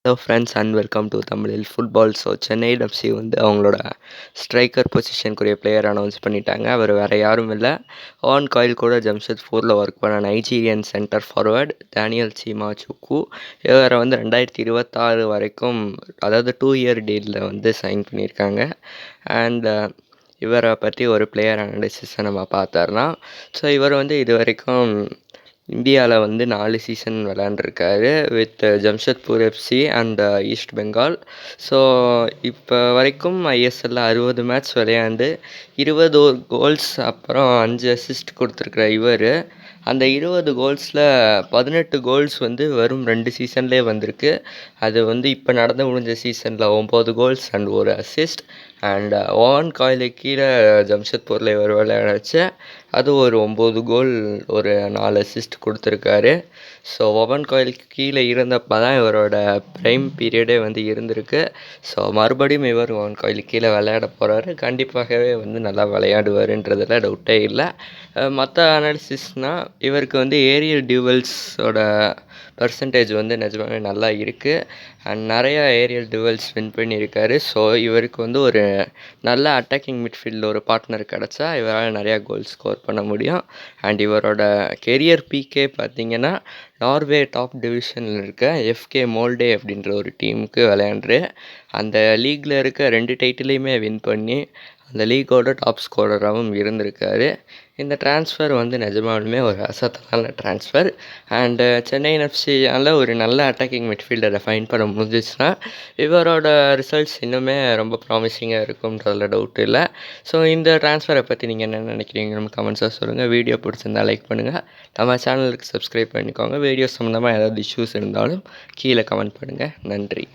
Hello friends and welcome to தமிழில் football. So Chennai FC வந்து அவங்களோட ஸ்ட்ரைக்கர் பொசிஷனுக்குரிய பிளேயர் அனௌன்ஸ் பண்ணிட்டாங்க. அவர் வேறு யாரும் இல்லை, ஓவன் காயில் கூட ஜம்ஷெட்பூரில் ஒர்க் பண்ண நைஜீரியன் சென்டர் ஃபார்வர்ட் டேனியல் சீமாச்சுக்கு. இவரை வந்து 2026 வரைக்கும், அதாவது 2 இயர் டீலில் வந்து சைன் பண்ணியிருக்காங்க. அண்ட் இவரை பற்றி ஒரு பிளேயர் அனாலிசிஸை நம்ம பார்த்தோம்னா, ஸோ இவர் வந்து இது வரைக்கும் இந்தியாவில் வந்து 4 சீசன் விளையாண்டுருக்காரு with Jamshedpur FC and East Bengal. So இப்போ வரைக்கும் ஐஎஸ்எல்லில் 60 மேட்ச் விளையாண்டு 20 கோல்ஸ் அப்புறம் 5 அசிஸ்ட் கொடுத்துருக்குற இவர், அந்த 20 கோல்ஸில் 18 கோல்ஸ் வந்து வெறும் 2 சீசன்லேயே வந்திருக்கு. அது வந்து இப்போ நடந்து முடிஞ்ச சீசனில் 9 goals and 1 assist. And Owen காயிலுக்கு கீழே ஜம்ஷெட்பூரில் இவர் விளையாடுச்சு, அது ஒரு 9 கோல் ஒரு 4 அசிஸ்ட் கொடுத்துருக்காரு. ஸோ ஓவன் காயிலுக்கு கீழே இருந்தப்போ தான் இவரோட ப்ரைம் பீரியடே வந்து இருந்திருக்கு. ஸோ மறுபடியும் இவர் ஓவன் காயிலுக்கு கீழே விளையாட போகிறாரு. கண்டிப்பாகவே வந்து நல்லா விளையாடுவாருன்றதில் டவுட்டே இல்லை. மற்ற அனாலிசிஸ்னால் இவருக்கு வந்து ஏரியல் டியூவல்ஸோட பர்சன்டேஜ் வந்து நிஜமாவே நல்லா இருக்குது அண்ட் நிறையா ஏரியல் டியூவல்ஸ் வின் பண்ணியிருக்காரு. ஸோ இவருக்கு வந்து ஒரு நல்ல அட்டாக்கிங் மிட்ஃபீல்டில் ஒரு பார்ட்னர் கிடச்சா இவரால் நிறையா கோல் ஸ்கோர் பண்ண முடியும். அண்ட் இவரோட கெரியர் பீக்கே பார்த்திங்கன்னா, நார்வே டாப் டிவிஷனில் இருக்க எஃப்கே மோல்டே அப்படின்ற ஒரு டீமுக்கு விளையாண்டு அந்த லீக்கில் இருக்க 2 டைட்டிலையுமே வின் பண்ணி அந்த லீக்கோட டாப் ஸ்கோரராகவும் இருந்திருக்காரு. இந்த ட்ரான்ஸ்ஃபர் வந்து நிஜமாலுமே ஒரு அசத்தலான ட்ரான்ஸ்ஃபர். அண்டு சென்னை எஃப்சியால் ஒரு நல்ல அட்டாக்கிங் மிட்ஃபீல்டரை ஃபைன் பண்ண முடிஞ்சிச்சுன்னா இவரோட ரிசல்ட்ஸ் இன்னுமே ரொம்ப ப்ராமிசிங்காக இருக்கும்ன்றதுல டவுட் இல்லை. ஸோ இந்த ட்ரான்ஸ்ஃபரை பற்றி நீங்கள் என்ன நினைக்கிறீங்க நம்ம கமெண்ட்ஸாக சொல்லுங்கள். வீடியோ பிடிச்சிருந்தால் லைக் பண்ணுங்கள், நம்ம சேனலுக்கு சப்ஸ்கிரைப் பண்ணிக்கோங்க. வீடியோ சம்மந்தமாக ஏதாவது இஷ்யூஸ் இருந்தாலும் கீழே கமெண்ட் பண்ணுங்கள். நன்றி.